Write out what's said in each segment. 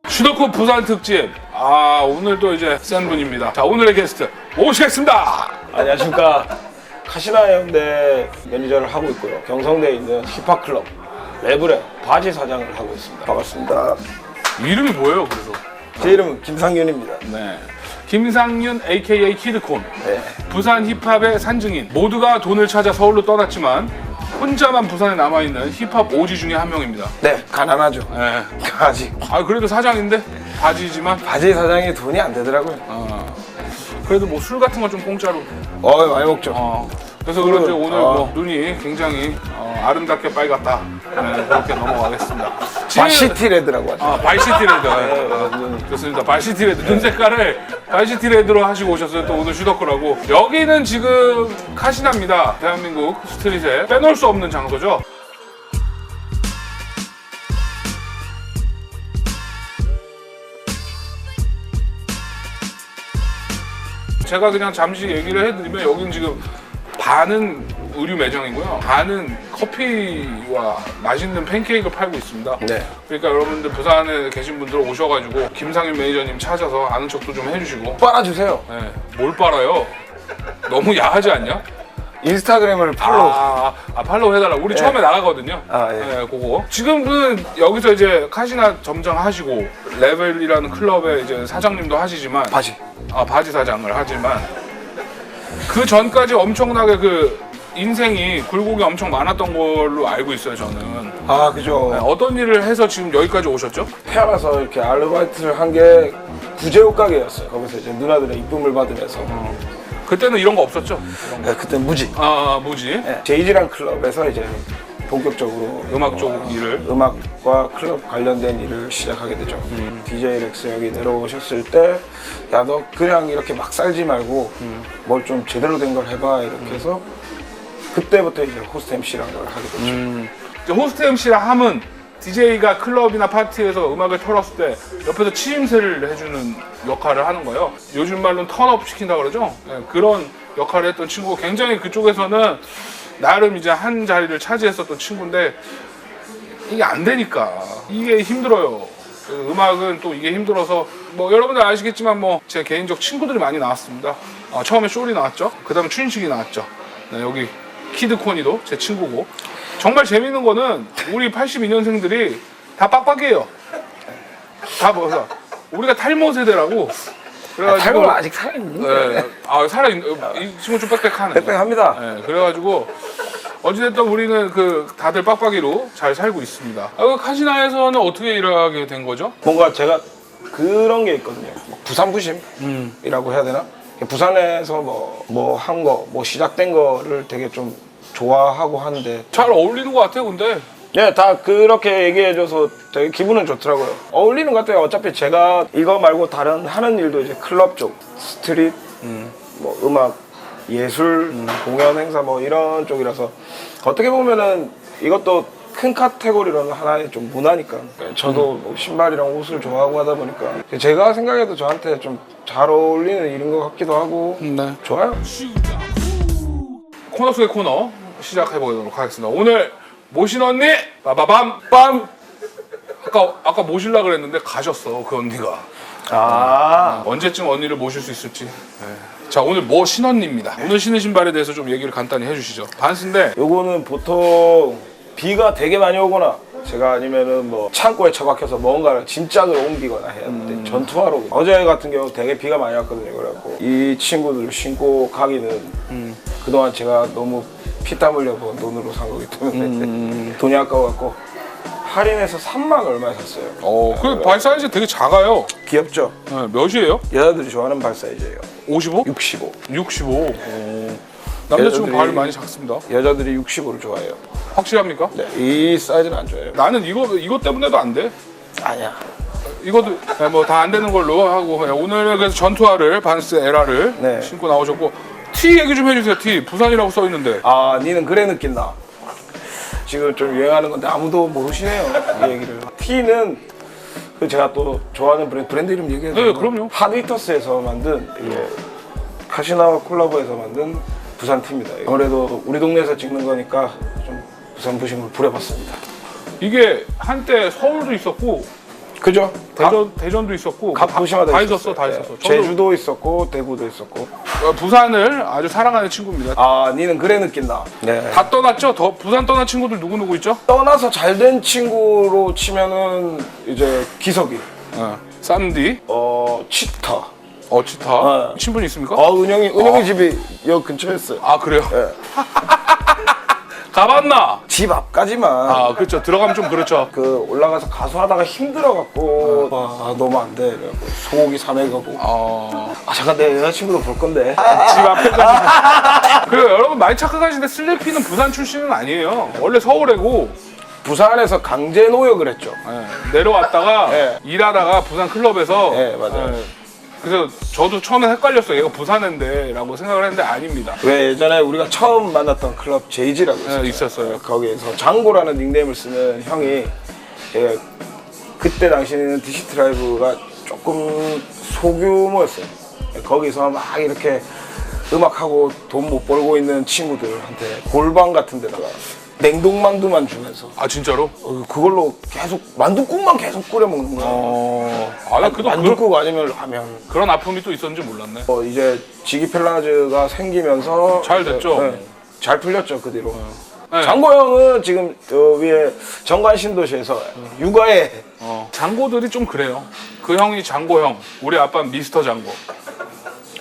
슈더코 부산 특집. 오늘 또 이제 센 분입니다. 자, 오늘의 게스트 모시겠습니다. 안녕하십니까. 카시나 해운대 매니저를 하고 있고요. 경성대에 있는 힙합클럽 레블의 바지 사장을 하고 있습니다. 반갑습니다. 이름이 뭐예요, 그래서? 제 이름은 김상윤입니다. 네. 김상윤 AKA 키드콘. 네. 부산 힙합의 산증인. 모두가 돈을 찾아 서울로 떠났지만 혼자만 부산에 남아있는 힙합 오지 중에 한 명입니다. 네, 가난하죠. 네. 아직. 그래도 사장인데? 바지지만? 바지 사장이 돈이 안 되더라고요. 그래도 뭐 술 같은 건 좀 공짜로. 많이 먹죠. 그래서 그런지 오늘 뭐 눈이 굉장히 아름답게 빨갛다. 네, 그렇게 넘어가겠습니다. 바시티 레드라고 하죠. 바이시티 레드. 좋습니다. 바이시티 레드. 눈 색깔을 바이시티 레드로 하시고 오셨어요. 또 오늘 슈더코라고. 여기는 지금 카시나입니다. 대한민국 스트릿에 빼놓을 수 없는 장소죠. 제가 그냥 잠시 얘기를 해드리면 여기는 지금 반은 의류 매장이고요. 반은 커피와 맛있는 팬케이크를 팔고 있습니다. 네. 그러니까 여러분들 부산에 계신 분들 오셔가지고 김상윤 매니저님 찾아서 아는 척도 좀 해주시고. 빨아주세요. 네. 뭘 빨아요? 너무 야하지 않냐? 인스타그램을 팔로우. 팔로우 해달라. 우리 처음에 나가거든요. 예. 네, 그거. 지금은 여기서 이제 카시나 점장 하시고 레벨이라는 클럽의 이제 사장님도 하시지만 바지. 바지 사장을 하지만 그 전까지 엄청나게 그 인생이 굴곡이 엄청 많았던 걸로 알고 있어요, 저는. 그죠. 네, 어떤 일을 해서 지금 여기까지 오셨죠? 태어나서 이렇게 아르바이트를 한 게 구제옷 가게였어요. 거기서 이제 누나들의 이쁨을 받으면서. 그때는 이런 거 없었죠? 네, 그때 무지. 뭐지? 네, 제이지란 클럽에서 이제 본격적으로 음악 쪽 일을. 음악과 클럽 관련된 일을 시작하게 되죠. DJ 렉스 여기 내려오셨을 때, 야, 너 그냥 이렇게 막 살지 말고 뭘 좀 제대로 된 걸 해봐 이렇게 해서 그때부터 이제 호스트 MC란 걸 하게 됐죠. 이제 호스트 MC라 함은 DJ가 클럽이나 파티에서 음악을 틀었을 때 옆에서 치임새를 해주는 역할을 하는 거예요. 요즘 말로는 턴업 시킨다 그러죠? 네, 그런 역할을 했던 친구고 굉장히 그쪽에서는 나름 이제 한 자리를 차지했었던 친구인데 이게 안 되니까 이게 힘들어요. 음악은 또 이게 힘들어서 뭐 여러분들 아시겠지만 뭐 제 개인적 친구들이 많이 나왔습니다. 처음에 쇼리 나왔죠. 그 다음에 춘식이 나왔죠. 네, 여기 키드코니도 제 친구고. 정말 재밌는 거는 우리 82년생들이 다 빡빡이에요. 다 뭐서 우리가 탈모 세대라고. 그래가지고 탈모는 아직 살아있는데. 네. 살아있는 이 친구 좀 빽빽하네. 빽빽합니다. 네, 그래가지고 어찌됐든 우리는 그 다들 빡빡이로 잘 살고 있습니다. 카시나에서는 어떻게 일하게 된 거죠? 뭔가 제가 그런 게 있거든요. 부산 부심이라고 해야 되나? 부산에서 뭐 한 거, 뭐 시작된 거를 되게 좀 좋아하고 하는데 잘 어울리는 것 같아요, 근데. 네, 다 그렇게 얘기해줘서 되게 기분은 좋더라고요. 어울리는 것 같아요. 어차피 제가 이거 말고 다른 하는 일도 이제 클럽 쪽, 스트릿, 뭐 음악, 예술, 공연 행사 뭐 이런 쪽이라서 어떻게 보면은 이것도 큰 카테고리로는 하나의 좀 문화니까. 저도 뭐 신발이랑 옷을 좋아하고 하다 보니까 제가 생각해도 저한테 좀 잘 어울리는 일인 것 같기도 하고. 네. 좋아요. 코너 속의 코너 시작해보도록 하겠습니다. 오늘 모신 언니 빠바밤 빰. 아까 모실라 그랬는데 가셨어, 그 언니가. 언제쯤 언니를 모실 수 있을지. 네. 자, 오늘 뭐 신언니입니다. 오늘 신은 신발에 대해서 좀 얘기를 간단히 해주시죠. 반스인데 요거는 보통 비가 되게 많이 오거나 제가 아니면은 뭐 창고에 처박혀서 뭔가를 짐짝을 옮기거나 해야 되는데 전투하러 어제 같은 경우 되게 비가 많이 왔거든요. 그래갖고 이 친구들을 신고 가기는 그동안 제가 너무 피땀 흘려 본 돈으로 산 거기 때문에 돈이 아까워갖고 할인해서 3만 얼마에 샀어요. 그 발 사이즈 되게 작아요. 귀엽죠? 네, 몇이에요? 여자들이 좋아하는 발 사이즈예요. 55? 65. 65. 남자친구 발이 많이 작습니다. 여자들이 65를 좋아해요. 확실합니까? 네, 이 사이즈는 안 좋아해요. 나는 이거 때문에도 안 돼. 아니야. 이것도 뭐 다 안 되는 걸로 하고 오늘은 그래서 전투화를 반스 에라를 네. 신고 나오셨고 티 얘기 좀 해주세요. 티 부산이라고 써 있는데. 니는 그래 느낀다. 지금 좀 유행하는 건데 아무도 모르시네요. 이 얘기를. 티는 그 제가 또 좋아하는 브랜드 이름 얘기해도 네, 그럼요. 하드히터스에서 만든 이게 카시나와 콜라보해서 만든 부산 티입니다. 아무래도 우리 동네에서 찍는 거니까 좀 부산 부심을 부려봤습니다. 이게 한때 서울도 있었고 그죠? 대전도 있었고 각 도시마다 다 있었어요. 다 예. 있었어. 저도 제주도 있었고 대구도 있었고. 부산을 아주 사랑하는 친구입니다. 아, 니는 그래 느낀다. 네. 다 떠났죠? 부산 떠난 친구들 누구 있죠? 떠나서 잘된 친구로 치면은 이제 기석이, 쌈디, 치타. 치타. 네. 친분이 있습니까? 은영이 집이 여기 근처였어요. 아 그래요? 예. 가봤나? 집 앞까지만. 그렇죠. 들어가면 좀 그렇죠. 그 올라가서 가수하다가 힘들어갖고 와 너무 안 돼. 그래갖고 소고기 사매가고. 잠깐 내 여자친구도 볼 건데. 집 앞에까지. 그래요. 여러분 많이 착각하시는데 슬래피는 부산 출신은 아니에요. 원래 서울이고 부산에서 강제 노역을 했죠. 내려왔다가 네. 일하다가 부산 클럽에서 네, 맞아요. 그래서 저도 처음에 헷갈렸어요. 얘가 부산인데 라고 생각을 했는데 아닙니다. 왜 예전에 우리가 처음 만났던 클럽 제이지라고 있었어요. 있었어요. 거기에서 장고라는 닉네임을 쓰는 형이 그때 당시에는 디시트라이브가 조금 소규모였어요. 거기서 막 이렇게 음악하고 돈 못 벌고 있는 친구들한테 골방 같은 데다가 냉동만두만 주면서 진짜로? 그걸로 계속 만두국만 계속 끓여 먹는 거야. 나 그래도 만두국 아니면 라면. 그런 아픔이 또 있었는지 몰랐네. 이제 지기펠라즈가 생기면서 잘 됐죠? 잘 풀렸죠 그 뒤로. 네. 장고 형은 지금 저 위에 정관 신도시에서 육아에 장고들이 좀 그래요. 그 형이 장고 형, 우리 아빠는 미스터 장고.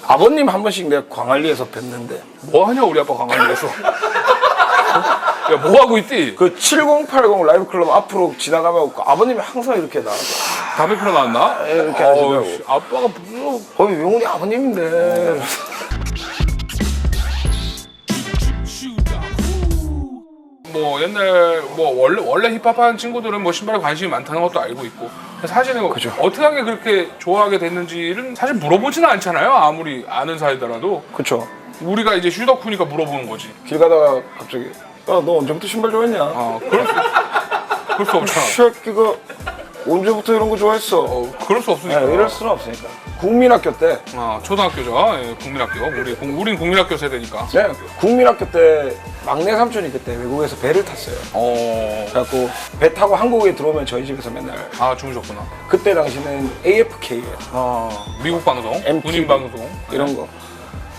아버님 한 번씩 내가 광안리에서 뵀는데 뭐 하냐 우리 아빠 강남에서. 야, 뭐 하고 있디? 그 7080 라이브 클럽 앞으로 지나가면 아버님이 항상 이렇게 나와서 담배 피러 나왔나? 이렇게 하시더라고. 아빠가 무슨 거의 용훈이 아버님인데. 뭐 옛날 뭐 원래 힙합하는 친구들은 뭐 신발에 관심이 많다는 것도 알고 있고 사실은 그죠. 어떻게 하게 그렇게 좋아하게 됐는지를 사실 물어보지는 않잖아요. 아무리 아는 사이더라도 그쵸. 우리가 이제 슈덕후니까 물어보는 거지. 길 가다가 갑자기 너 언제부터 신발 좋아했냐? 그럴 수 없잖아. 새끼가 언제부터 이런 거 좋아했어? 그럴 수 없으니까. 이럴 수는 없으니까. 국민학교 때 초등학교죠. 국민학교. 우린 국민학교 세대니까. 네, 국민학교 때 막내 삼촌이 그때 외국에서 배를 탔어요. 그래갖고 배 타고 한국에 들어오면 저희 집에서 맨날 주무셨구나. 그때 당시는 AFK예요. 미국 방송, MTV 군인 방송 이런 거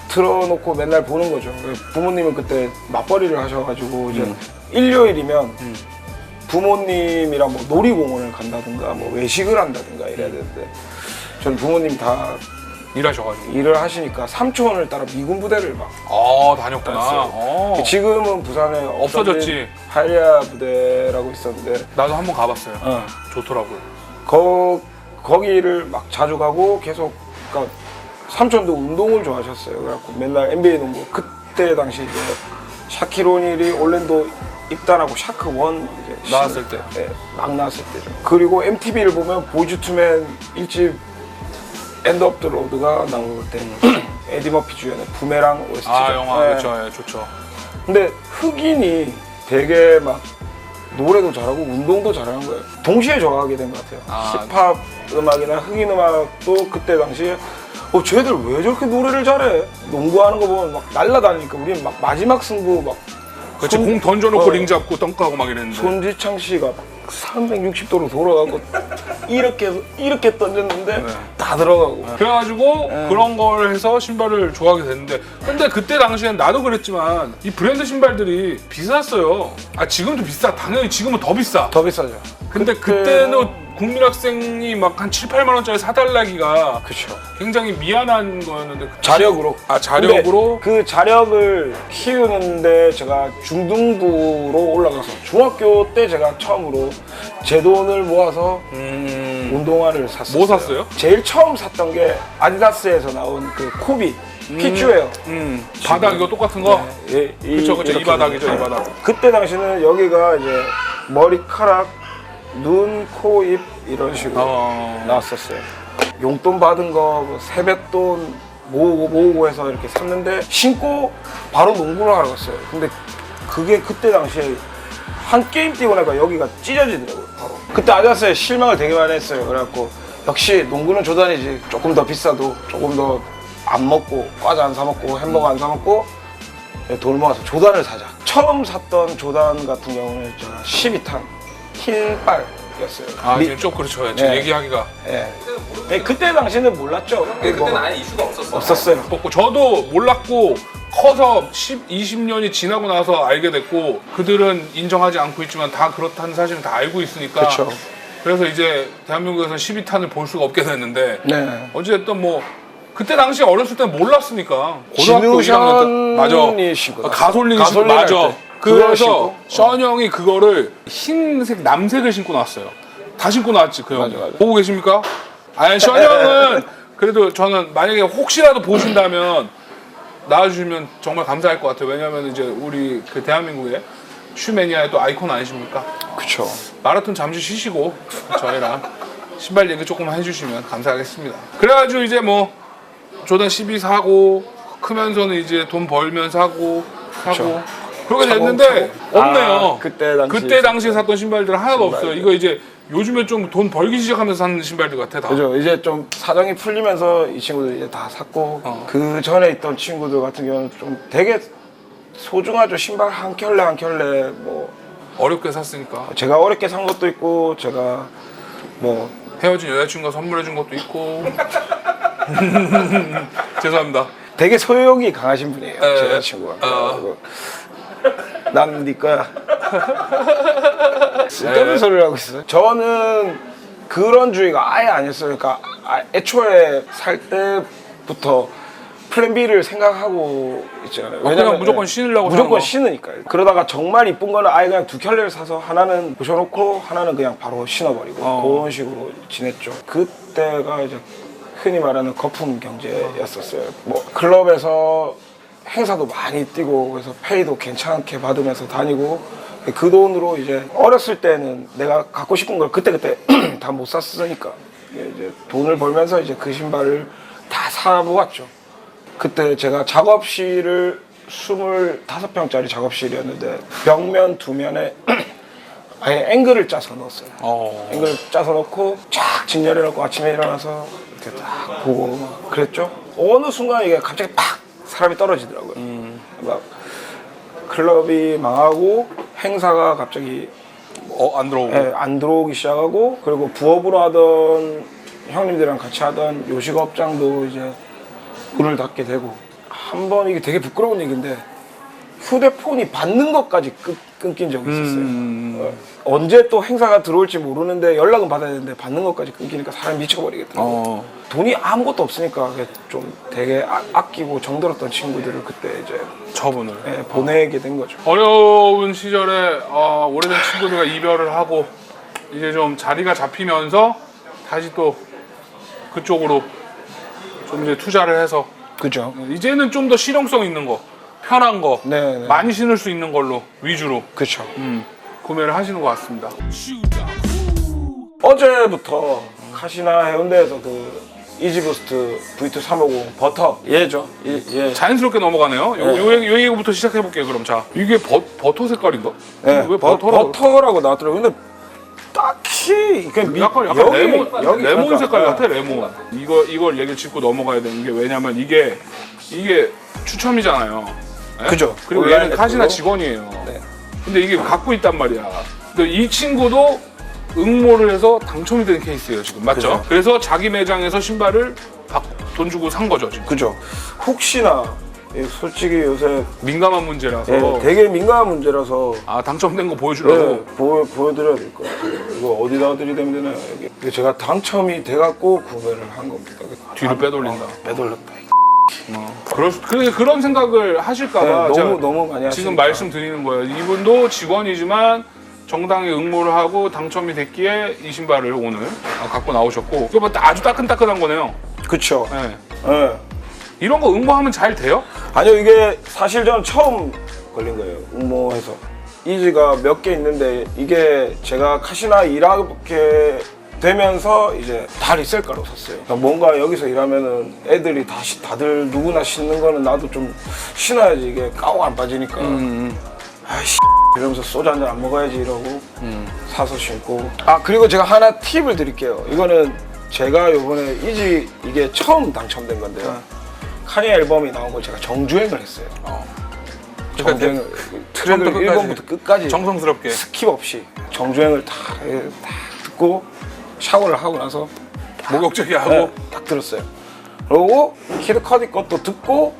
틀어놓고 맨날 보는 거죠. 부모님은 그때 맞벌이를 하셔가지고 이제 일요일이면 부모님이랑 뭐 놀이공원을 간다든가 뭐 외식을 한다든가 이래야 되는데 저는 부모님 다 일하셔가지고 일을 하시니까 삼촌을 따라 미군 부대를 막 다녔구나. 지금은 부산에 없어졌지. 하리아 부대라고 있었는데 나도 한번 가봤어요. 좋더라고요. 거기를 막 자주 가고 계속 그러니까 삼촌도 운동을 좋아하셨어요. 그래갖고 맨날 NBA 농구 그때 당시 이제 샤킬 오닐이 올랜도 입단하고 샤크 원 이제 나왔을 때. 네, 막 나왔을 때죠. 그리고 MTV를 보면 보이즈 투맨 1집 엔드 오브 더 로드가 나올 때 에디 머피 주연의 부메랑 OST죠. 영화 그렇죠. 좋죠. 근데 흑인이 되게 막 노래도 잘하고 운동도 잘하는 거예요. 동시에 좋아하게 된 것 같아요. 힙합 음악이나 흑인 음악도 그때 당시에 쟤들 왜 저렇게 노래를 잘해? 농구하는 거 보면 막 날라다니니까 우리는 막 마지막 승부 막 그렇지. 공 던져놓고 링 잡고 덩크하고 막 이랬는데. 손지창 씨가 360도로 돌아가고 이렇게 던졌는데 다 들어가고. 그래가지고 그런 걸 해서 신발을 좋아하게 됐는데 근데 그때 당시엔 나도 그랬지만 이 브랜드 신발들이 비쌌어요. 지금도 비싸. 당연히 지금은 더 비싸. 더 비싸죠. 근데 그때는 국민학생이 막 한 7, 8만 원짜리 사달라기가 그렇죠. 굉장히 미안한 거였는데 자력으로. 자력으로? 그 자력을 키우는데 제가 중등부로 올라가서 중학교 때 제가 처음으로 제 돈을 모아서 운동화를 샀어요. 뭐 샀어요? 제일 처음 샀던 게 아디다스에서 나온 그 코비 피규어예요. 바닥 이거 똑같은 거? 그쵸 이 바닥이죠 이 바닥. 그때 당시는 여기가 이제 머리카락, 눈, 코, 입 이런 식으로 나왔었어요. 용돈 받은 거 세뱃돈 모으고 해서 이렇게 샀는데 신고 바로 농구를 하러 갔어요. 근데 그게 그때 당시에 한 게임 뛰고 나니까 여기가 찢어지더라고요 바로. 그때 아디다스에 실망을 되게 많이 했어요. 그래갖고 역시 농구는 조단이지. 조금 더 비싸도 조금 더 안 먹고 과자 안 사 먹고 햄버거 안 사 먹고 돈 모아서 조단을 사자. 처음 샀던 조단 같은 경우는 12탄 흰빨이었어요. 아, 지금 좀 그렇죠. 지금 네. 얘기하기가. 예. 네, 그때 당시는 몰랐죠. 그때는 아예 이슈가 없었어. 없었어요. 없고 저도 몰랐고 커서 20년이 지나고 나서 알게 됐고 그들은 인정하지 않고 있지만 다 그렇다는 사실은 다 알고 있으니까 그렇죠. 그래서 이제 대한민국에서 12탄을 볼 수가 없게 됐는데 네. 어찌됐든 뭐 그때 당시 어렸을 때 몰랐으니까 고등학교 1학년 때 맞아 진우션이 신고 가솔린 신고 가솔린 할 맞아 때. 그거 그래서 신고? 션 형이 그거를 흰색 남색을 신고 나왔어요. 다 신고 나왔지 그 형. 맞아, 맞아. 보고 계십니까? 아니 션 형은 그래도 저는 만약에 혹시라도 보신다면 나와주시면 정말 감사할 것 같아요. 왜냐하면 이제 우리 그 대한민국의 슈매니아의 또 아이콘 아니십니까? 그쵸. 마라톤 잠시 쉬시고 저희랑 신발 얘기 조금만 해주시면 감사하겠습니다. 그래가지고 이제 뭐 조던 12 사고 크면서는 이제 돈 벌면서 사고 그렇게 됐는데 없네요. 아, 그때 당시에 샀던 신발들은 하나도 없어요. 이거 이제 요즘에 좀 돈 벌기 시작하면서 사는 신발들 같아 다. 그죠. 이제 좀 사정이 풀리면서 이 친구들 이제 다 샀고 그 전에 있던 친구들 같은 경우는 좀 되게 소중하죠. 신발 한 켤레 한 켤레 뭐 어렵게 샀으니까 제가 어렵게 산 것도 있고 제가 뭐 헤어진 여자친구가 선물해준 것도 있고 죄송합니다. 되게 소유욕이 강하신 분이에요. 에, 제 여자친구가. 그래가지고 나는 네 거야. 쓸데없는 소리를 하고 있어요. 저는 그런 주의가 아예 아니었어요. 그러니까 애초에 살 때부터 플랜 B를 생각하고 있잖아요. 그냥 무조건 신으려고 사는 무조건 거? 신으니까요. 그러다가 정말 이쁜 거는 아예 그냥 두 켤레를 사서 하나는 부셔놓고 하나는 그냥 바로 신어버리고 그런 식으로 지냈죠. 그때가 이제 흔히 말하는 거품 경제였었어요. 뭐 클럽에서 행사도 많이 뛰고 그래서 페이도 괜찮게 받으면서 다니고 그 돈으로 이제 어렸을 때는 내가 갖고 싶은 걸 그때그때 다 못 샀으니까 이제 돈을 벌면서 이제 그 신발을 다 사보았죠. 그때 제가 작업실을 25평짜리 작업실이었는데 벽면 두 면에 아예 앵글을 짜서 넣었어요. 앵글을 짜서 넣고 쫙 진열해 놓고 아침에 일어나서 이렇게 딱 보고 막 그랬죠. 어느 순간 이게 갑자기 팍 사람이 떨어지더라고요. 막 클럽이 망하고 행사가 갑자기 안 들어오고 안 들어오기 시작하고 그리고 부업으로 하던 형님들이랑 같이 하던 요식업장도 이제 문을 닫게 되고 한 번 이게 되게 부끄러운 얘기인데 휴대폰이 받는 것까지 끊긴 적이 있었어요. 언제 또 행사가 들어올지 모르는데 연락은 받아야 되는데 받는 것까지 끊기니까 사람이 미쳐버리겠더라고요. 돈이 아무것도 없으니까 좀 되게 아끼고 정들었던 친구들을 그때 이제 저분을 보내게 된 거죠. 어려운 시절에 오래된 친구들과 이별을 하고 이제 좀 자리가 잡히면서 다시 또 그쪽으로 좀 이제 투자를 해서 그죠. 이제는 좀 더 실용성 있는 거, 편한 거, 네. 많이 신을 수 있는 걸로 위주로 그쵸. 구매를 하시는 것 같습니다. 어제부터 카시나 해운대에서 그 이지부스트 V2 350 버터 얘죠. 얘. 자연스럽게 넘어가네요. 요 얘기부터 시작해 볼게요. 그럼 자 이게 버터 색깔인가? 네, 왜 버터라고? 버터라고 나왔더라고요. 근데 딱히 그냥 약간 여기, 레몬 그러니까, 색깔 같아 레몬. 이걸 얘기를 짚고 넘어가야 되는 게 왜냐면 이게 추첨이잖아요. 네? 그죠. 그리고 온라인 얘는 카시나 앱으로. 직원이에요. 네. 근데 이게 갖고 있단 말이야. 근데 이 친구도 응모를 해서 당첨이 된 케이스예요 지금 맞죠? 그죠. 그래서 자기 매장에서 신발을 돈 주고 산 거죠 지금. 그죠. 혹시나 솔직히 요새 민감한 문제라서. 되게 민감한 문제라서 당첨된 거 보여주려고. 보여드려야 될 것 같아요. 이거 어디다 드리면 되나요? 여기. 이게 제가 당첨이 돼갖고 구매를 한 겁니다. 뒤로 빼돌린다. 빼돌렸다. 그런 생각을 하실까봐 네, 제가 너무 많이 지금 하시니까. 말씀드리는 거예요. 이분도 직원이지만 정당에 응모를 하고 당첨이 됐기에 이 신발을 오늘 갖고 나오셨고 이거 아주 따끈따끈한 거네요. 그쵸. 네. 네. 이런 거 응모하면 잘 돼요? 아니요, 이게 사실 저는 처음 걸린 거예요. 응모해서. 이지가 몇 개 있는데 이게 제가 카시나 일하게 되면서 이제 다 리셀가로 샀어요. 그러니까 뭔가 여기서 일하면은 애들이 다들 누구나 신는 거는 나도 좀 신어야지 이게 까고 안 빠지니까. 아이씨 이러면서 소주 한 잔 안 먹어야지 이러고 사서 신고. 그리고 제가 하나 팁을 드릴게요. 이거는 제가 요번에 이지 이게 처음 당첨된 건데요. 카니 앨범이 나온 걸 제가 정주행을 했어요. 정주행을 트랙을 처음부터 1번부터 끝까지 정성스럽게. 스킵 없이 정주행을 다 듣고 샤워를 하고 나서 목욕제기 하고. 네, 딱 들었어요. 그리고 키드 커디 것도 듣고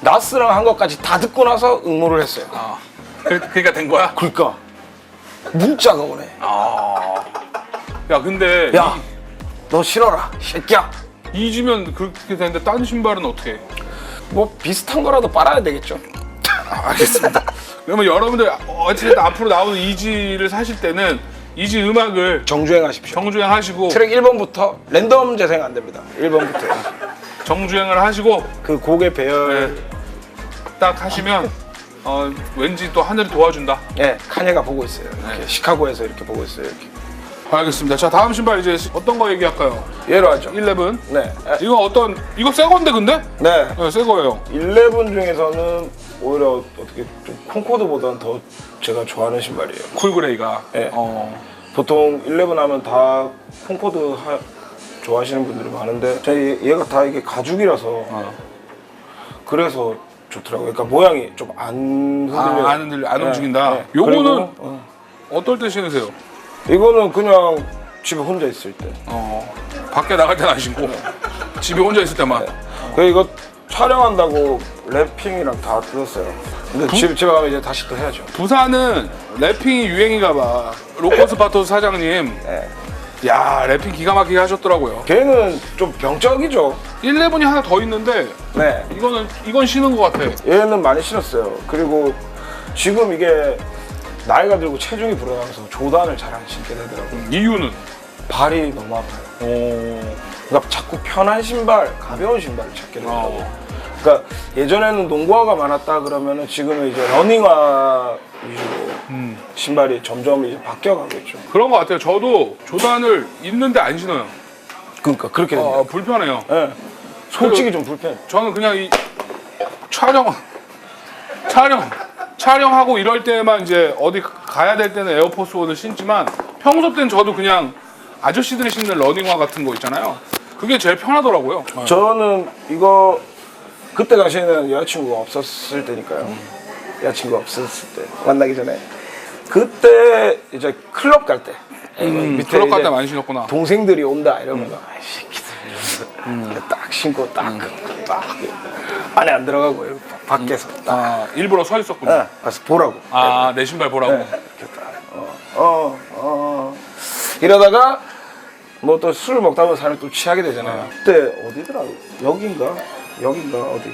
나스랑 한 것까지 다 듣고 나서 응모를 했어요. 아, 그러니까 된 거야? 그러니까 문자가 오네. 아. 야, 근데 야, 너 싫어라, 새끼야. 이지면 그렇게 되는데 딴 신발은 어떻게 해? 뭐 비슷한 거라도 빨아야 되겠죠. 알겠습니다. 그러면 여러분들 어쨌든 앞으로 나오는 이지를 사실 때는 이지 음악을 정주행하십시오. 정주행하시고 트랙 1번부터 랜덤 재생 안 됩니다. 1번부터 정주행을 하시고 그 곡의 배열. 네, 딱 하시면 왠지 또 하늘이 도와준다. 네, 카네가 보고 있어요. 이렇게 시카고에서 이렇게 보고 있어요. 이렇게. 알겠습니다. 자, 다음 신발 이제 어떤 거 얘기할까요? 얘로 하죠. 11. 네. 이거 새 건데 근데? 네. 네, 새 거예요. 11 중에서는 오히려 어떻게 좀 콩코드보다는 더 제가 좋아하는 신발이에요. 쿨그레이가. 네. 보통 11 하면 다 콩코드 좋아하시는 분들이 많은데 얘가 다 이게 가죽이라서 그래서 좋더라고요. 그러니까 모양이 좀 안 흔들려. 안 흔들려, 안 네. 움직인다. 네. 요거는 그리고, 어떨 때 신으세요? 이거는 그냥 집에 혼자 있을 때. 밖에 나갈 때는 안 신고 집에 혼자 있을 때만. 그 이거 촬영한다고 랩핑이랑 다 뜯었어요. 근데 집에 가면 이제 다시 또 해야죠. 부산은 랩핑이 유행인가 봐. 로코스파토 사장님. 네. 야, 랩핑 기가 막히게 하셨더라고요. 걔는 좀 병적이죠. 11이 하나 더 있는데 네. 이건 신은 것 같아. 얘는 많이 신었어요. 그리고 지금 이게 나이가 들고 체중이 불어나면서 조단을 잘 안 신게 되더라고요. 이유는? 발이 너무 아파요. 그러니까 자꾸 편한 신발, 가벼운 신발을 찾게 되더라고요. 그러니까 예전에는 농구화가 많았다 그러면은 지금은 이제 러닝화 위주로 신발이 점점 이제 바뀌어가고 있죠. 그런 것 같아요. 저도 조단을 있는데 안 신어요. 그러니까 그렇게 됩니다. 불편해요. 네. 솔직히 좀 불편해. 저는 그냥 이 촬영하고 이럴 때만 이제 어디 가야 될 때는 에어포스 원을 신지만 평소 때는 저도 그냥 아저씨들이 신는 러닝화 같은 거 있잖아요. 그게 제일 편하더라고요. 저는 이거 그때 당시에는 여자친구가 없었을 때니까요. 여자친구가 없었을 때 만나기 전에 그때 이제 클럽 갈 때 밑에 클럽 갈 이제 때 많이 신었구나. 동생들이 온다 이러면 아이 새끼들 딱 신고 딱 안에 안 들어가고 이렇게 밖에서 딱 일부러 서 있었구나. 가서 보라고. 내 신발 보라고. 네. 이렇게 딱 이러다가 뭐 또 술을 먹다 보면 사람이 또 취하게 되잖아요. 그때 어디더라? 여긴가 어디?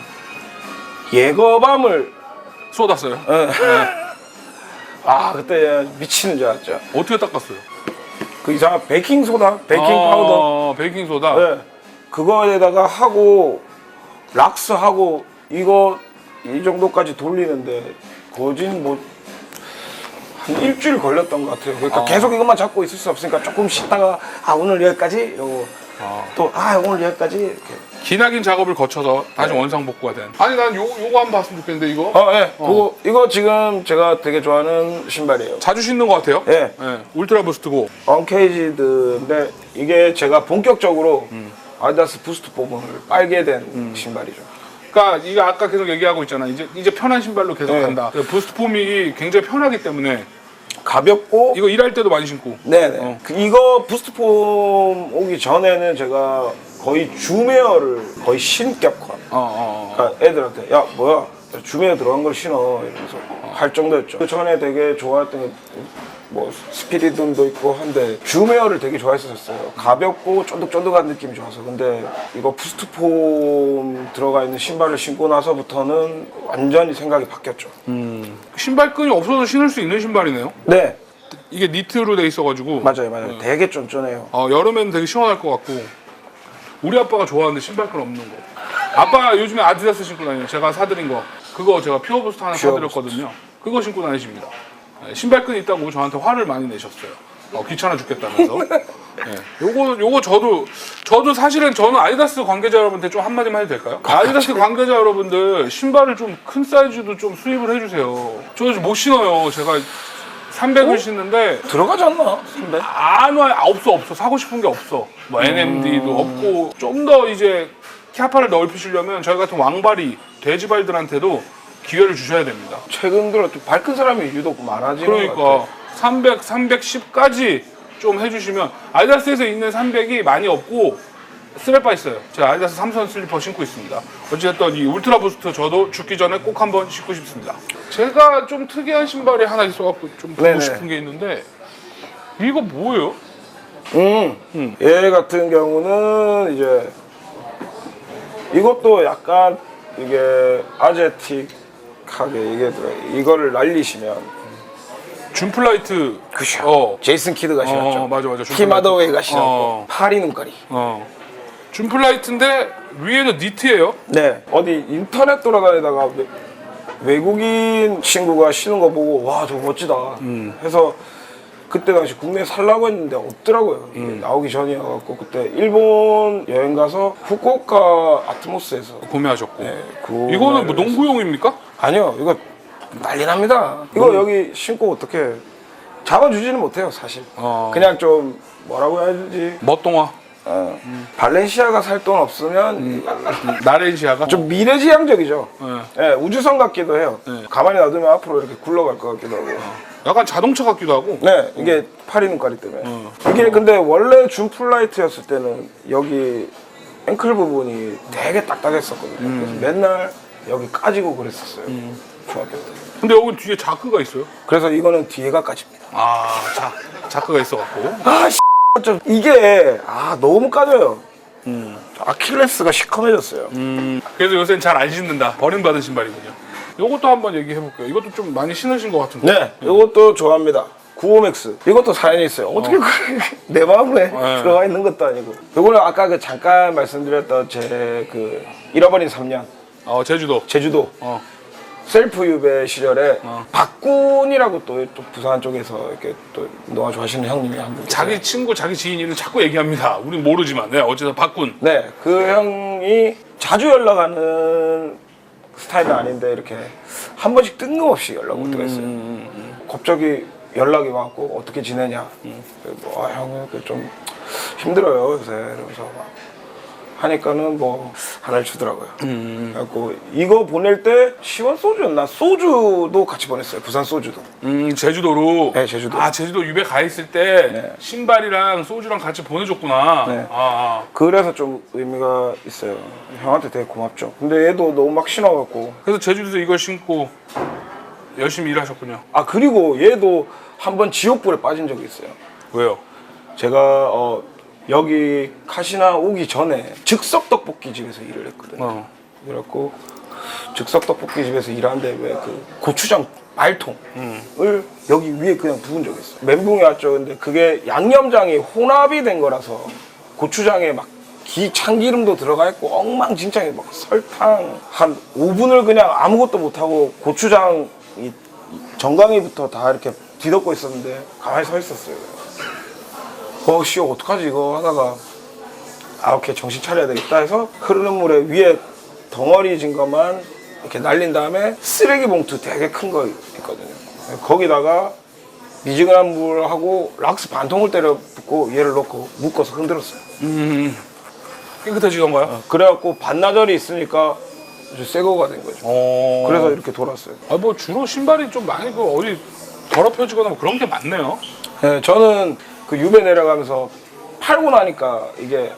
예거밤을 쏟았어요. 그때 미치는 줄 알았죠. 어떻게 닦았어요? 그 이상한 베이킹 소다, 베이킹 파우더, 베이킹 소다. 네. 그거에다가 하고 락스 하고 이거 이 정도까지 돌리는데 거진 뭐 한 일주일 걸렸던 것 같아요. 그러니까 계속 이것만 잡고 있을 수 없으니까 조금 쉬다가 오늘 여기까지 이러고 또 오늘 여기까지 이렇게. 기나긴 작업을 거쳐서 다시 원상 복구가 된. 아니 난 요거 한번 봤으면 좋겠는데 이거. 네. 이거 지금 제가 되게 좋아하는 신발이에요. 자주 신는 것 같아요. 네. 울트라 부스트고. 언케이지드인데 이게 제가 본격적으로 아디다스 부스트 폼을 빨게 된 신발이죠. 그러니까 이거 아까 계속 얘기하고 있잖아. 이제 편한 신발로 계속 간다. 부스트 폼이 굉장히 편하기 때문에 가볍고 이거 일할 때도 많이 신고. 네네. 이거 부스트 폼 오기 전에는 제가 거의 줌웨어를 거의 신격화. 그러니까 애들한테 야 뭐야 줌웨어 들어간 걸 신어 이러면서 할 정도였죠. 그 전에 되게 좋아했던 게 뭐 스피리듬도 있고 한데 줌웨어를 되게 좋아했었어요. 가볍고 쫀득쫀득한 느낌이 좋아서. 근데 이거 부스트 폼 들어가 있는 신발을 신고 나서부터는 완전히 생각이 바뀌었죠. 신발끈이 없어도 신을 수 있는 신발이네요. 네. 이게 니트로 돼 있어가지고. 맞아요. 되게 쫀쫀해요. 여름에는 되게 시원할 것 같고. 우리 아빠가 좋아하는데 신발끈 없는 거. 아빠가 요즘에 아디다스 신고 다녀요. 제가 사드린 거. 그거 제가 퓨어 부스트 하나 사드렸거든요. 그거 신고 다니십니다. 신발끈이 있다고 저한테 화를 많이 내셨어요. 귀찮아 죽겠다면서. 요거 저도 사실은 저는 아디다스 관계자 여러분한테 좀 한마디만 해도 될까요? 아디다스 관계자 여러분들 신발을 좀 큰 사이즈도 좀 수입을 해주세요. 저 못 신어요. 제가 300을 신는데 들어가지 않나? 300? 안 와요. 없어. 사고 싶은 게 없어. 뭐 NMD도 없고 좀 더 이제 키아파를 넓히시려면 저희 같은 왕발이 돼지발들한테도 기회를 주셔야 됩니다. 최근 들어 좀 밝은 사람이 유독 많아지는 것 그러니까 같아요. 300, 310까지 좀 해주시면 아디다스에서 있는 300이 많이 없고 스레빠 있어요. 제가 아디다스 3선 슬리퍼 신고 있습니다. 어쨌든 이 울트라 부스트 저도 죽기 전에 꼭 한번 신고 싶습니다. 제가 좀 특이한 신발이 하나 있어갖고 좀 보고 네네. 싶은 게 있는데 이거 뭐예요? 얘 같은 경우는 이제 이것도 약간 이게 아제틱하게 이게 들어요. 이거를 날리시면 줌플라이트. 그죠. 제이슨 키드가 신었죠. 맞아. 키마더웨이가 신었고 파리 눈깔이. 줌플라이트인데 위에는 니트예요. 네. 어디 인터넷 돌아다니다가 외국인 친구가 신은 거 보고 와 저거 멋지다 해서 그때 당시 국내에 살라고 했는데 없더라고요. 이게 나오기 전이어갖고 그때 일본 여행 가서 후쿠오카 아트모스에서 구매하셨고. 네, 이거는 뭐 농구용입니까? 아니요 이거 난리 납니다. 이거 여기 신고 어떻게 잡아주지는 못해요 사실. 그냥 좀 뭐라고 해야 되지? 멋동화. 발렌시아가 살 돈 없으면 나렌시아가 좀 미래지향적이죠. 네. 네, 우주선 같기도 해요. 가만히 놔두면 앞으로 이렇게 굴러갈 것 같기도 하고. 약간 자동차 같기도 하고. 네, 이게 파리 눈가리 때문에. 이게 근데 원래 줌플라이트였을 때는 여기 앵클 부분이 되게 딱딱했었거든요. 그래서 맨날 여기 까지고 그랬었어요. 중학교 때. 근데 여기 뒤에 자크가 있어요. 그래서 이거는 뒤에가 까집니다. 자크가 있어갖고. 아, 좀 이게 너무 까져요. 아킬레스가 시커매졌어요. 그래서 요새는 잘 안 신는다. 버림받은 신발이군요. 이것도 한번 얘기해볼게요. 이것도 좀 많이 신으신 것 같은데. 네, 이것도 좋아합니다. 95맥스. 이것도 사연이 있어요. 어떻게 내 마음에 들어가 있는 것도 아니고. 이거는 아까 그 잠깐 말씀드렸던 제 그 잃어버린 3년. 제주도. 셀프 유배 시절에 박군이라고 또 부산 쪽에서 이렇게 또 운동화 좋아하시는 형님이 한 분. 자기 친구, 자기 지인 이름 자꾸 얘기합니다. 우린 모르지만. 네, 어쨌든 박군. 네, 그 형이 자주 연락하는 스타일은 아닌데 이렇게 한 번씩 뜬금없이 연락 올 때가 있어요. 갑자기 연락이 와갖고 어떻게 지내냐. 형 좀 힘들어요 요새. 이러면서 막 하니까는 뭐 하나를 주더라고요. 그래갖고 이거 보낼 때 시원 소주였나? 소주도 같이 보냈어요. 부산 소주도. 제주도로. 네, 제주도. 제주도 유배 가 있을 때 네. 신발이랑 소주랑 같이 보내줬구나. 네. 그래서 그래서 좀 의미가 있어요. 형한테 되게 고맙죠. 근데 얘도 너무 막 신어갖고. 그래서 제주도에서 이걸 신고 열심히 일하셨군요. 그리고 얘도 한번 지옥불에 빠진 적이 있어요. 왜요? 제가 여기 카시나 오기 전에 즉석 떡볶이 집에서 일을 했거든요. 그래갖고 즉석 떡볶이 집에서 일하는데 왜 그 고추장 말통을 여기 위에 그냥 부은 적이 있어요. 멘붕이 왔죠. 근데 그게 양념장이 혼합이 된 거라서 고추장에 막 참기름도 들어가 있고 엉망진창에 막 설탕 한 5분을 그냥 아무것도 못하고 고추장 정강이부터 다 이렇게 뒤덮고 있었는데 가만히 서 있었어요. 씨 어떡하지 이거 하다가 오케이 정신 차려야 되겠다 해서 흐르는 물에 위에 덩어리 진 것만 이렇게 날린 다음에 쓰레기 봉투 되게 큰 거 있거든요. 거기다가 미지근한 물하고 락스 반통을 때려 붓고 얘를 넣고 묶어서 흔들었어요. 깨끗해지던가요? 그래갖고 반나절이 있으니까 아주 새 거가 된 거죠. 그래서 이렇게 돌았어요. 뭐 주로 신발이 좀 많이 어디 더럽혀지거나 뭐 그런 게 많네요. 네, 저는 그 유배 내려가면서 팔고 나니까 이게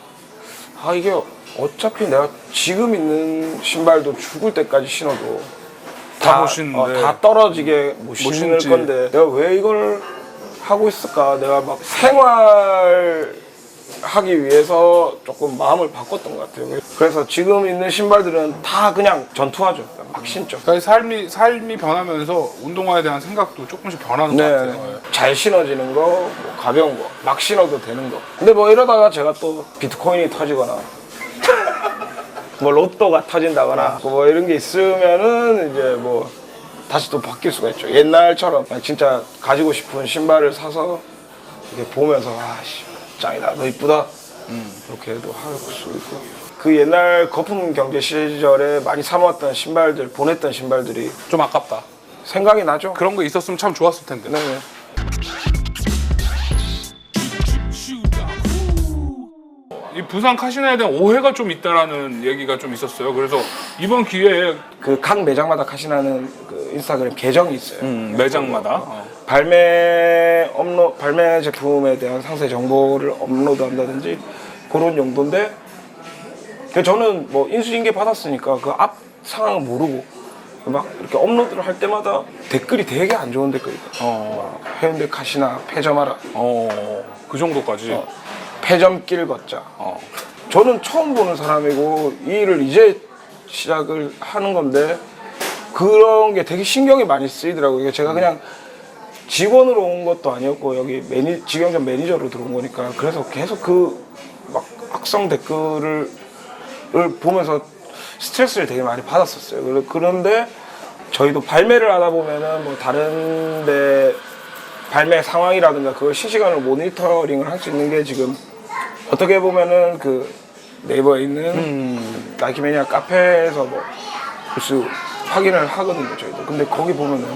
어차피 내가 지금 있는 신발도 죽을 때까지 신어도 다 못 신는데. 다 떨어지게 못 신을 신지. 건데 내가 왜 이걸 하고 있을까? 내가 막 생활하기 위해서 조금 마음을 바꿨던 것 같아요. 그래서 지금 있는 신발들은 다 그냥 전투하죠. 막 신죠. 그러니까 삶이 변하면서 운동화에 대한 생각도 조금씩 변하는 것 같아요. 네. 잘 신어지는 거, 뭐 가벼운 거, 막 신어도 되는 거. 근데 뭐 이러다가 제가 또 비트코인이 터지거나 뭐 로또가 터진다거나 뭐 이런 게 있으면은 이제 뭐 다시 또 바뀔 수가 있죠. 옛날처럼 진짜 가지고 싶은 신발을 사서 이렇게 보면서 짱이다, 너 이쁘다 이렇게도 할 수 있고. 그 옛날 거품 경제 시절에 많이 사모았던 신발들, 보냈던 신발들이 좀 아깝다. 생각이 나죠. 그런 거 있었으면 참 좋았을 텐데. 네네. 이 부산 카시나에 대한 오해가 좀 있다라는 얘기가 좀 있었어요. 그래서 이번 기회에 그 각 매장마다 카시나는 그 인스타그램 계정이 있어요. 매장마다 발매 제품에 대한 상세 정보를 업로드한다든지 그런 용도인데 그 저는 뭐 인수인계 받았으니까 그 앞 상황을 모르고 막 이렇게 업로드를 할 때마다 댓글이 되게 안 좋은 댓글이다. 막 해운대 카시나 폐점하라. 그 정도까지. 폐점길 걷자. 저는 처음 보는 사람이고 이 일을 이제 시작을 하는 건데 그런 게 되게 신경이 많이 쓰이더라고요. 이게 제가 그냥 직원으로 온 것도 아니었고 여기 직영점 매니저로 들어온 거니까 그래서 계속 그 막 악성 댓글을 보면서 스트레스를 되게 많이 받았었어요. 그런데 저희도 발매를 하다 보면은 뭐 다른데 발매 상황이라든가 그걸 실시간으로 모니터링을 할 수 있는 게 지금 어떻게 보면은 그 네이버에 있는 나이키 매니아 카페에서 뭐 볼 수 확인을 하거든요, 저희도. 근데 거기 보면은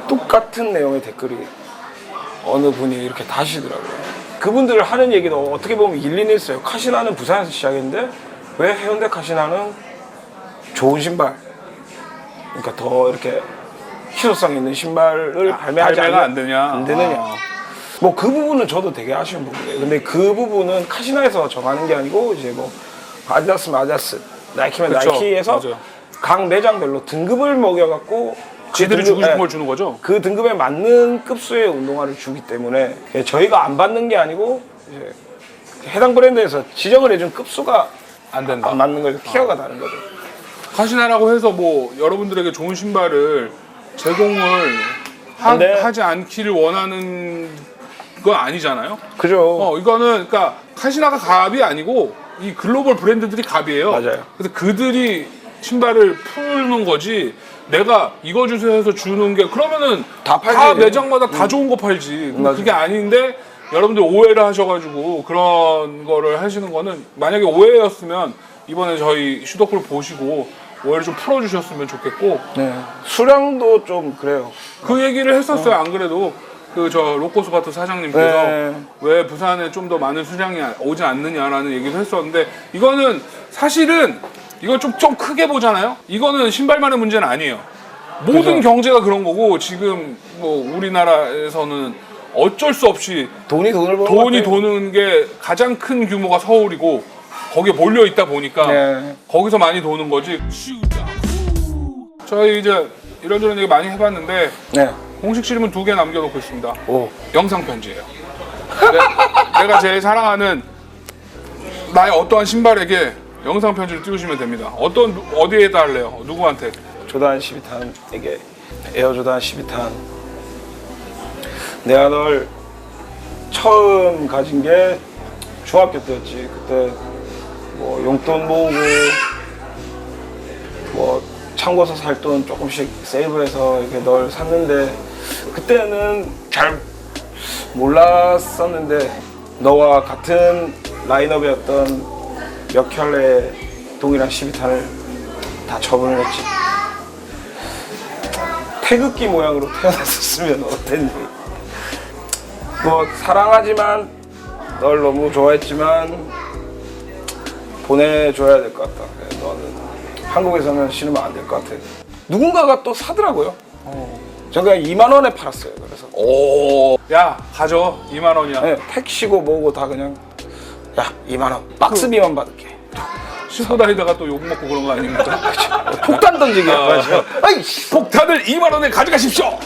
똑같은 내용의 댓글이 어느 분이 이렇게 다시더라고요. 그분들 하는 얘기도 어떻게 보면 일리는 있어요. 카시나는 부산에서 시작했는데 왜 해운대 카시나는 좋은 신발, 그러니까 더 이렇게 실효성 있는 신발을 발매하지 발매가 안 되느냐. 뭐 그 부분은 저도 되게 아쉬운 부분이에요. 근데 그 부분은 카시나에서 정하는 게 아니고 이제 뭐 아디다스면 아디다스, 나이키면 그쵸, 나이키에서 맞아요. 각 매장별로 등급을 먹여갖고 지들이 주고 싶은 걸 주는 거죠? 그 등급에 맞는 급수의 운동화를 주기 때문에 저희가 안 받는 게 아니고 이제 해당 브랜드에서 지정을 해준 급수가 안 된다. 안 맞는 거죠. 티어가 다른 거죠. 카시나라고 해서 뭐 여러분들에게 좋은 신발을 제공을 근데- 하지 않기를 원하는 건 아니잖아요. 그죠. 이거는 그러니까 카시나가 갑이 아니고 이 글로벌 브랜드들이 갑이에요. 맞아요. 그래서 그들이 신발을 푸는 거지. 내가 이거 주세요 해서 주는 게 그러면은 다 팔지. 다 매장마다 다 좋은 거 팔지. 근데 맞아. 그게 아닌데 여러분들 오해를 하셔가지고 그런 거를 하시는 거는 만약에 오해였으면 이번에 저희 슈더콜 보시고 오해를 좀 풀어주셨으면 좋겠고 네. 수량도 좀 그래요. 그 얘기를 했었어요. 안 그래도 그 저 로코스바트 사장님께서 네. 왜 부산에 좀 더 많은 수량이 오지 않느냐라는 얘기도 했었는데 이거는 사실은 이건 좀 크게 보잖아요. 이거는 신발만의 문제는 아니에요. 모든 그죠. 경제가 그런 거고 지금 뭐 우리나라에서는 어쩔 수 없이 돈이 돈을 버는 돈이 것 같아요. 도는 게 가장 큰 규모가 서울이고 거기에 몰려 있다 보니까 네. 거기서 많이 도는 거지. 저희 이제 이런저런 얘기 많이 해봤는데 네. 공식 질문 2개 남겨놓고 있습니다. 오. 영상 편지예요. 내가 제일 사랑하는 나의 어떠한 신발에게 영상 편지를 띄우시면 됩니다. 어디에다 할래요? 누구한테? 조단 12탄에게 에어 조단 12탄 내가 널 처음 가진 게 중학교 때였지. 그때 뭐 용돈 모으고 뭐 창고에서 살 돈 조금씩 세이브해서 이렇게 널 샀는데 그때는 잘 몰랐었는데 너와 같은 라인업이었던 몇 켤레 동일한 12탄을 다 처분을 했지. 태극기 모양으로 태어났었으면 어땠니? 뭐 사랑하지만 널 너무 좋아했지만 보내줘야 될 것 같다. 너는 한국에서는 신으면 안 될 것 같아. 누군가가 또 사더라고요. 제가 2만 원에 팔았어요. 그래서 야 가져 2만 원이야. 네, 택시고 뭐고 다 그냥 야 2만 원 박스비만 받을게. 신고 다니다가 또 욕 먹고 그런 거 아닙니까? 폭탄 던지기 하죠. 아이씨. 폭탄을 2만 원에 가져가십시오.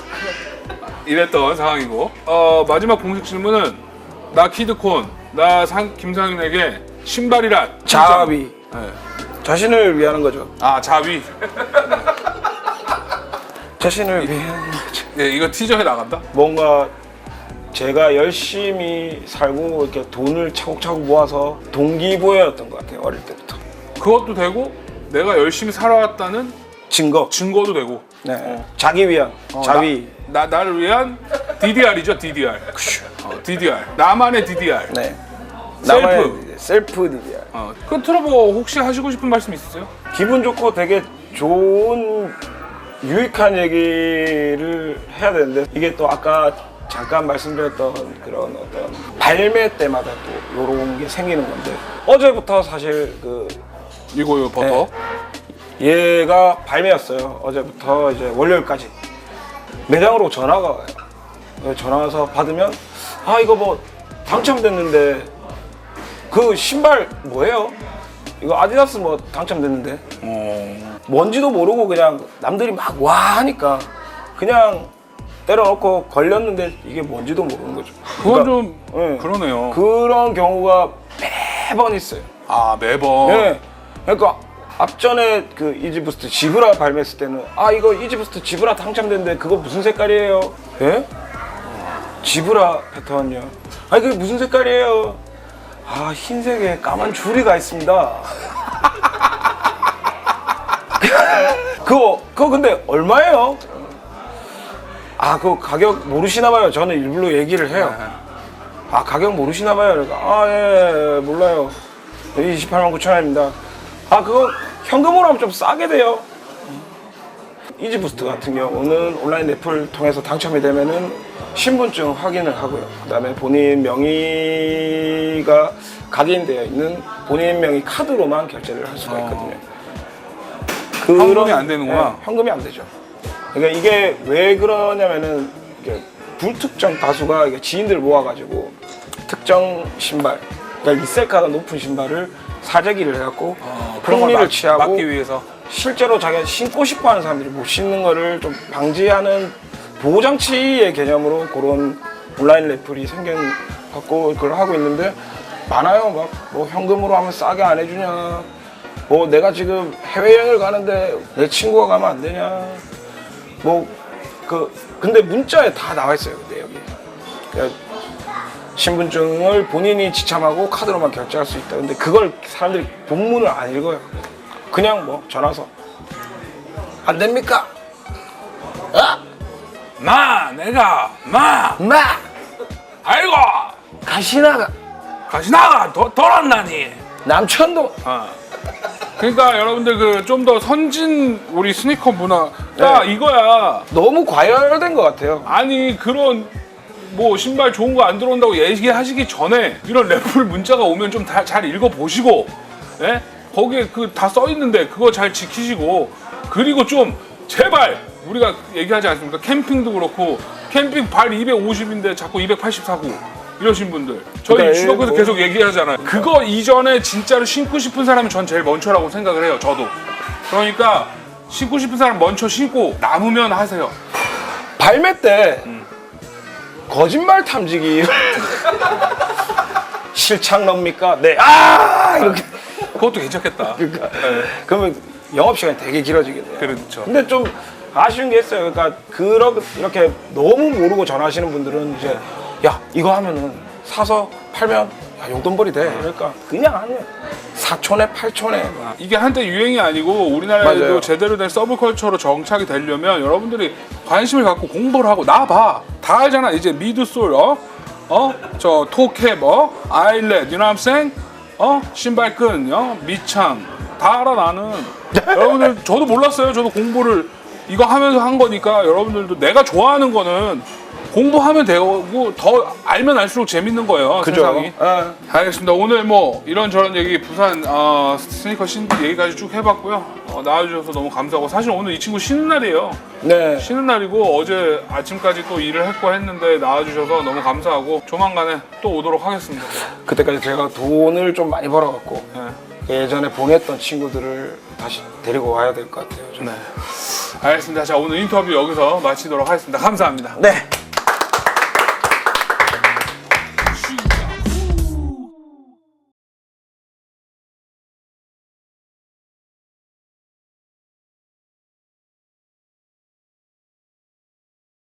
이랬던 상황이고 마지막 공식 질문은 나 키드콘 나 김상윤에게 신발이란 자비. 네. 자신을 위하는 거죠. 아 자위. 자신을 위하는 거죠. 네, 이거 티저에 나간다. 뭔가 제가 열심히 살고 이렇게 돈을 차곡차곡 모아서 동기부여였던 것 같아요. 어릴 때부터. 그것도 되고 내가 열심히 살아왔다는 증거. 증거도 되고. 네. 자기 위한 자비. 나를 위한 DDR이죠, DDR. DDR. 나만의 DDR. 네. 셀프. 나만의 셀프 DDR. 끝으로 뭐 혹시 하시고 싶은 말씀 있으세요? 기분 좋고 되게 좋은 유익한 얘기를 해야 되는데 이게 또 아까 잠깐 말씀드렸던 그런 어떤 발매 때마다 또 요런 게 생기는 건데 어제부터 사실 그 이거 버터. 얘가 발매였어요. 어제부터 이제 월요일까지 매장으로 전화가 와요. 전화 와서 받으면 아 이거 뭐 당첨됐는데 그 신발 뭐예요? 이거 아디다스 뭐 당첨됐는데 뭔지도 모르고 그냥 남들이 막 와 하니까 그냥 때려놓고 걸렸는데 이게 뭔지도 모르는 거죠. 그건 그러니까, 좀 네. 그러네요. 그런 경우가 매번 있어요. 아 매번. 네. 그러니까 앞전에 그 이지부스트 지브라 발매했을 때는 아 이거 이지부스트 지브라 당첨됐는데 그거 무슨 색깔이에요? 예? 지브라 패턴이요. 아니 그게 무슨 색깔이에요? 아 흰색에 까만 줄이가 있습니다. 그거 근데 얼마예요? 아 그 가격 모르시나 봐요. 저는 일부러 얘기를 해요. 아 가격 모르시나 봐요. 그러니까 예, 몰라요. 28만 9천 원입니다. 아 그거 현금으로 하면 좀 싸게 돼요. 이지부스트 같은 경우는 온라인 래플을 통해서 당첨이 되면은 신분증 확인을 하고요. 그다음에 본인 명의가 각인되어 있는 본인 명의 카드로만 결제를 할 수가 있거든요. 현금이 안 되는구나. 네, 현금이 안 되죠. 그러니까 이게 왜 그러냐면은 이게 불특정 다수가 이게 지인들 모아가지고 특정 신발, 그러니까 리셀가가 높은 신발을 사재기를 해갖고 그런 걸 폭리를 취하고 막기 위해서. 실제로 자기가 신고 싶어하는 사람들이 못 신는 거를 좀 방지하는 보호장치의 개념으로 그런 온라인 래플이 생겨갖고 그걸 하고 있는데 많아요. 막 뭐 현금으로 하면 싸게 안 해주냐, 뭐 내가 지금 해외여행을 가는데 내 친구가 가면 안 되냐, 뭐 근데 문자에 다 나와 있어요. 근데 여기 그러니까 신분증을 본인이 지참하고 카드로만 결제할 수 있다. 근데 그걸 사람들이 본문을 안 읽어요. 그냥 뭐 전화서 안 됩니까? 내가 아이고 가시나가 가시나가 돌았나니. 남천동. 그러니까 여러분들 그 좀 더 선진 우리 스니커 문화가 네. 이거야. 너무 과열된 것 같아요. 아니 그런 뭐 신발 좋은 거 안 들어온다고 얘기하시기 전에 이런 래플 문자가 오면 좀 잘 읽어보시고, 예? 거기에 그 다 써 있는데 그거 잘 지키시고, 그리고 좀 제발 우리가 얘기하지 않습니까? 캠핑도 그렇고 캠핑 발 250인데 자꾸 280 사고 이러신 분들 저희 그러니까 주덕에서 뭐- 계속 얘기하잖아요. 그거 이전에 진짜로 신고 싶은 사람이 전 제일 먼저라고 생각을 해요. 저도. 그러니까 신고 싶은 사람 먼저 신고 남으면 하세요. 발매 때 거짓말 탐지기 실착 넣습니까? 네. 이렇게. 그것도 괜찮겠다. 그러니까 그러면 영업 시간이 되게 길어지겠네요. 그렇죠. 근데 좀 아쉬운 게 있어요. 그러니까 이렇게 너무 모르고 전화하시는 분들은 이제 야 이거 하면은 사서 팔면 야, 용돈벌이 돼. 그러니까 그냥 하면 4촌에 8촌에 이게 한때 유행이 아니고 우리나라에도 맞아요. 제대로 된 서브컬처로 정착이 되려면 여러분들이 관심을 갖고 공부를 하고 나봐. 다 알잖아. 이제 미드솔, 저 토캡, 아일렛, you know what I'm saying? 신발끈, 밑창 다 알아 나는. 여러분들 저도 몰랐어요. 저도 공부를 이거 하면서 한 거니까 여러분들도 내가 좋아하는 거는 공부하면 되고 더 알면 알수록 재밌는 거예요. 그죠? 세상이. 알겠습니다. 오늘 뭐 이런저런 얘기 부산 스니커 신디 얘기까지 쭉 해봤고요. 나와주셔서 너무 감사하고, 사실 오늘 이 친구 쉬는 날이에요. 네. 쉬는 날이고 어제 아침까지 또 일을 했고 했는데 나와주셔서 너무 감사하고 조만간에 또 오도록 하겠습니다. 그때까지 제가 돈을 좀 많이 벌어갖고 네. 예전에 보냈던 친구들을 다시 데리고 와야 될 것 같아요. 네. 알겠습니다. 자, 오늘 인터뷰 여기서 마치도록 하겠습니다. 감사합니다. 네.